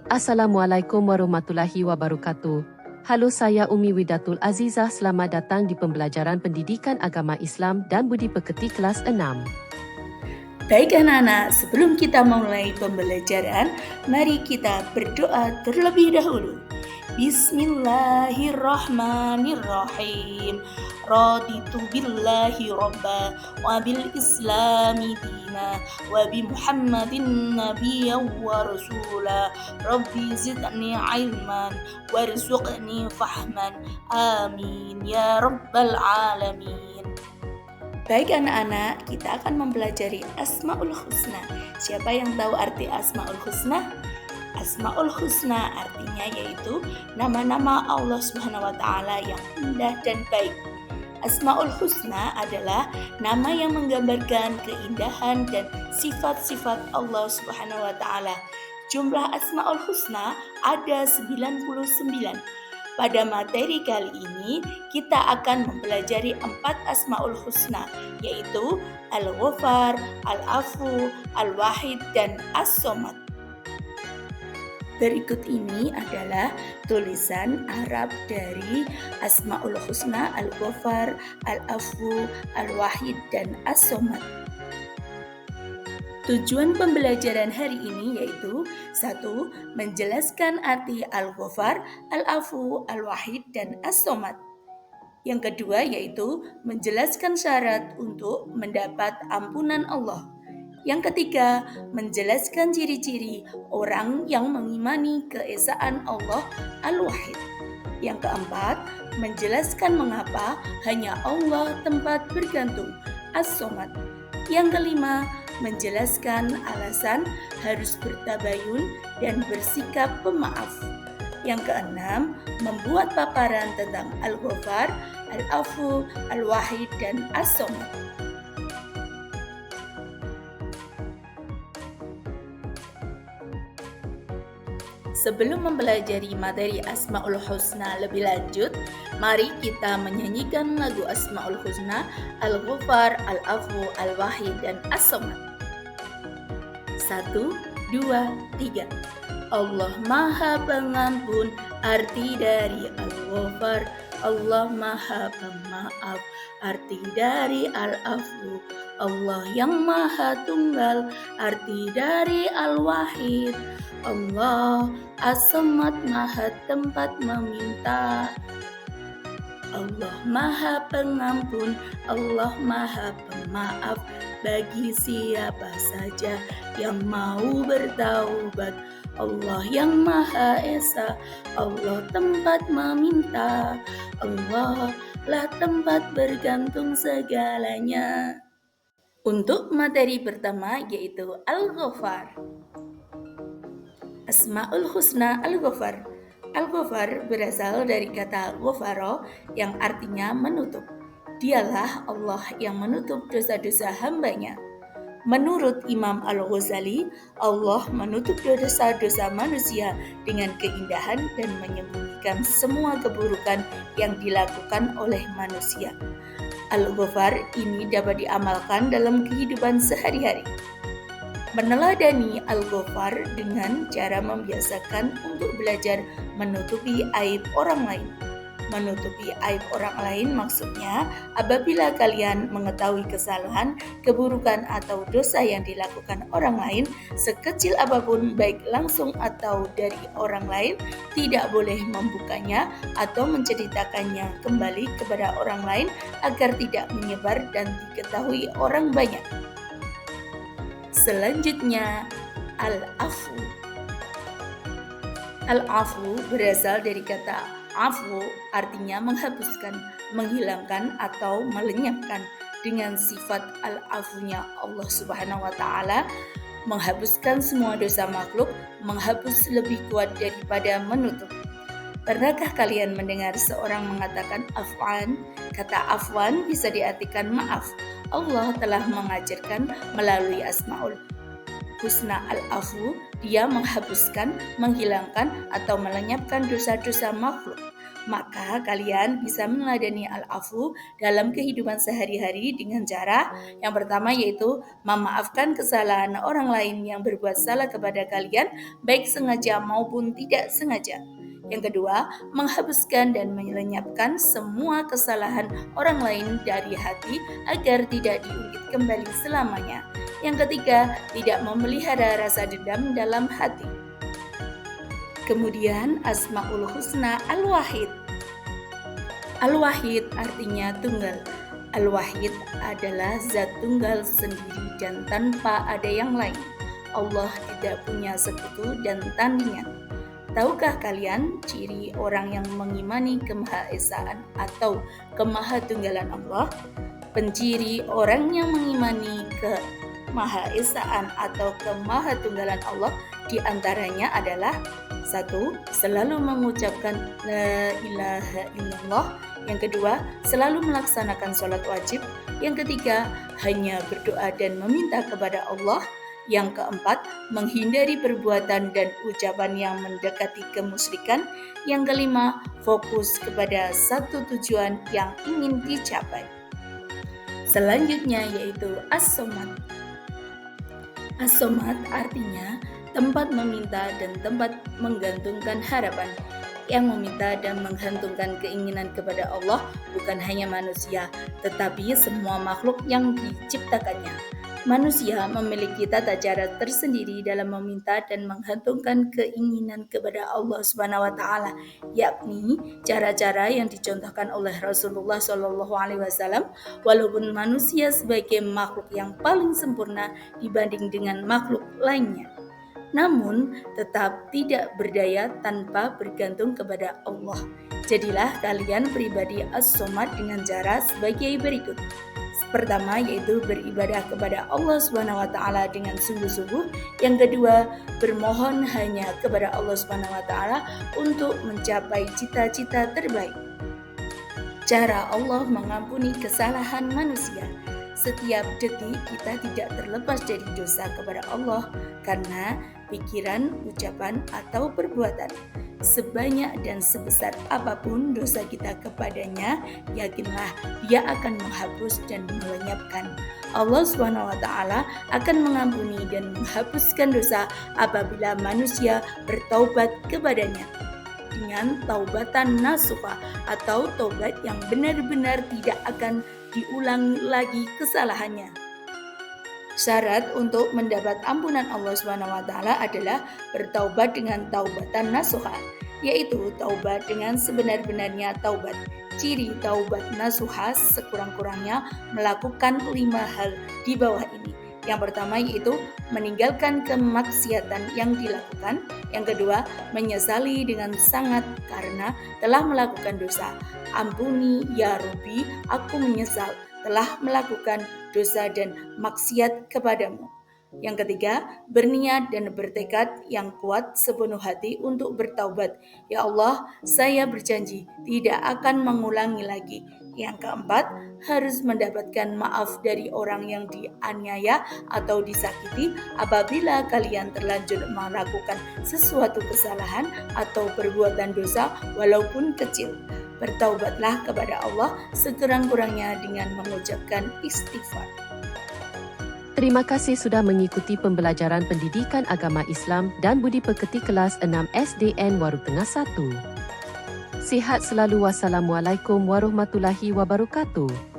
Assalamualaikum warahmatullahi wabarakatuh. Halo, saya Umi Widatul Azizah. Selamat datang di pembelajaran pendidikan agama Islam dan budi pekerti kelas 6. Baik anak-anak, sebelum kita mulai pembelajaran, mari kita berdoa terlebih dahulu. Bismillahirrahmanirrahim. Raditu billahi robba wa bil islami dina wa bi muhammadin nabiyya wa rasula. Rabbi zidni ilman warzuqni fahman. Amin ya rabbal alamin. Baik anak-anak, kita akan mempelajari Asmaul Husna. Siapa yang tahu arti Asmaul Husna? Asmaul Husna artinya yaitu nama-nama Allah Subhanahu wa taala yang indah dan baik. Asmaul Husna adalah nama yang menggambarkan keindahan dan sifat-sifat Allah Subhanahu wa taala. Jumlah Asmaul Husna ada 99. Pada materi kali ini, kita akan mempelajari 4 Asmaul Husna, yaitu Al-Ghafar, Al-Afu, Al-Wahid, dan As-Somad. Berikut ini adalah tulisan Arab dari Asmaul Husna, Al-Ghafar, Al-Afu, Al-Wahid, dan As-Somad. Tujuan pembelajaran hari ini yaitu 1. Menjelaskan arti Al-Ghafar, Al-Afu, Al-Wahid, dan As-Somad. Yang kedua yaitu menjelaskan syarat untuk mendapat ampunan Allah. Yang ketiga, menjelaskan ciri-ciri orang yang mengimani keesaan Allah Al-Wahid. Yang keempat, menjelaskan mengapa hanya Allah tempat bergantung As-Somad. Yang kelima, menjelaskan alasan harus bertabayun dan bersikap pemaaf. Yang keenam, membuat paparan tentang Al-Ghafar, Al-Afu, Al-Wahid, dan As-Somad. Sebelum mempelajari materi Asmaul Husna lebih lanjut, mari kita menyanyikan lagu Asmaul Husna, Al-Ghafar, Al-Afu, Al-Wahid, dan As-Somad. 1, 2, 3. Allah Maha Pengampun, arti dari Al-Ghafar. Allah Maha Pemaaf, arti dari Al-Afu. Allah yang Maha Tunggal, arti dari Al-Wahid. Allah As-Somad, Maha tempat meminta. Allah Maha Pengampun, Allah Maha Pemaaf bagi siapa saja yang mau bertaubat. Allah yang Maha Esa, Allah tempat meminta. Allah lah tempat bergantung segalanya. Untuk materi pertama yaitu Al-Ghafar. Asmaul Husna Al-Ghafar. Al-Ghafar berasal dari kata ghafara yang artinya menutup. Dialah Allah yang menutup dosa-dosa hambanya. Menurut Imam Al-Ghazali, Allah menutup dosa-dosa manusia dengan keindahan dan menyembunyikan semua keburukan yang dilakukan oleh manusia. Al-Ghafar ini dapat diamalkan dalam kehidupan sehari-hari. Meneladani Al-Ghafar dengan cara membiasakan untuk belajar menutupi aib orang lain. Menutupi aib orang lain maksudnya apabila kalian mengetahui kesalahan, keburukan atau dosa yang dilakukan orang lain, sekecil apapun baik langsung atau dari orang lain, tidak boleh membukanya atau menceritakannya kembali kepada orang lain agar tidak menyebar dan diketahui orang banyak. Selanjutnya, Al-Afu. Al-Afu berasal dari kata afu, artinya menghapuskan, menghilangkan atau melenyapkan. Dengan sifat al-afunya Allah Subhanahu wa taala, menghapuskan semua dosa makhluk, menghapus lebih kuat daripada menutup. Pernahkah kalian mendengar seorang mengatakan afwan? Kata afwan bisa diartikan maaf. Allah telah mengajarkan melalui Asmaul Husna Al-Afu, dia menghapuskan, menghilangkan atau melenyapkan dosa-dosa makhluk. Maka kalian bisa meneladani al-afu dalam kehidupan sehari-hari dengan cara yang pertama yaitu memaafkan kesalahan orang lain yang berbuat salah kepada kalian, baik sengaja maupun tidak sengaja. Yang kedua, menghapuskan dan melenyapkan semua kesalahan orang lain dari hati agar tidak diungkit kembali selamanya. Yang ketiga, tidak memelihara rasa dendam dalam hati. Kemudian Asmaul Husna Al-Wahid. Al-Wahid artinya tunggal. Al-Wahid adalah zat tunggal sendiri dan tanpa ada yang lain. Allah tidak punya sekutu dan tandingan. Tahukah kalian ciri orang yang mengimani kemahaesaan atau kemahatunggalan Allah? Penciri orang yang mengimani kemahaesaan atau kemahatunggalan Allah diantaranya adalah 1. Selalu mengucapkan La ilaha illallah. Yang kedua, selalu melaksanakan sholat wajib. Yang ketiga, hanya berdoa dan meminta kepada Allah. Yang keempat, menghindari perbuatan dan ucapan yang mendekati kemusyrikan. Yang kelima, fokus kepada satu tujuan yang ingin dicapai. Selanjutnya yaitu As-Somad. As-Somad artinya tempat meminta dan tempat menggantungkan harapan. Yang meminta dan menggantungkan keinginan kepada Allah bukan hanya manusia, tetapi semua makhluk yang diciptakannya. Manusia memiliki tata cara tersendiri dalam meminta dan menggantungkan keinginan kepada Allah Subhanahu wa taala, yakni cara-cara yang dicontohkan oleh Rasulullah SAW. Walaupun manusia sebagai makhluk yang paling sempurna dibanding dengan makhluk lainnya, namun tetap tidak berdaya tanpa bergantung kepada Allah. Jadilah kalian pribadi as-somad dengan cara sebagai berikut. Pertama yaitu beribadah kepada Allah Subhanahu wa taala dengan sungguh-sungguh. Yang kedua, bermohon hanya kepada Allah Subhanahu wa taala untuk mencapai cita-cita terbaik. Cara Allah mengampuni kesalahan manusia. Setiap detik kita tidak terlepas dari dosa kepada Allah karena pikiran, ucapan, atau perbuatan. Sebanyak dan sebesar apapun dosa kita kepadanya, yakinlah Dia akan menghapus dan melenyapkan. Allah SWT akan mengampuni dan menghapuskan dosa apabila manusia bertaubat kepadanya dengan taubatan nasuha atau taubat yang benar-benar tidak akan diulang lagi kesalahannya. Syarat untuk mendapat ampunan Allah SWT adalah bertaubat dengan taubatan nasuha, yaitu taubat dengan sebenar-benarnya taubat. Ciri taubat nasuha sekurang-kurangnya melakukan 5 hal di bawah ini. Yang pertama yaitu meninggalkan kemaksiatan yang dilakukan. Yang kedua, menyesali dengan sangat karena telah melakukan dosa. Ampuni ya Rabbi, aku menyesal telah melakukan dosa dan maksiat kepadamu. Yang ketiga, berniat dan bertekad yang kuat sepenuh hati untuk bertaubat. Ya Allah, saya berjanji tidak akan mengulangi lagi. Yang keempat, harus mendapatkan maaf dari orang yang dianiaya atau disakiti apabila kalian terlanjur melakukan sesuatu kesalahan atau perbuatan dosa walaupun kecil. Bertaubatlah kepada Allah sekurang-kurangnya dengan mengucapkan istighfar. Terima kasih sudah mengikuti pembelajaran pendidikan agama Islam dan budi pekerti kelas 6 SDN Waru Tengah 1. Sihat selalu. Wassalamualaikum warahmatullahi wabarakatuh.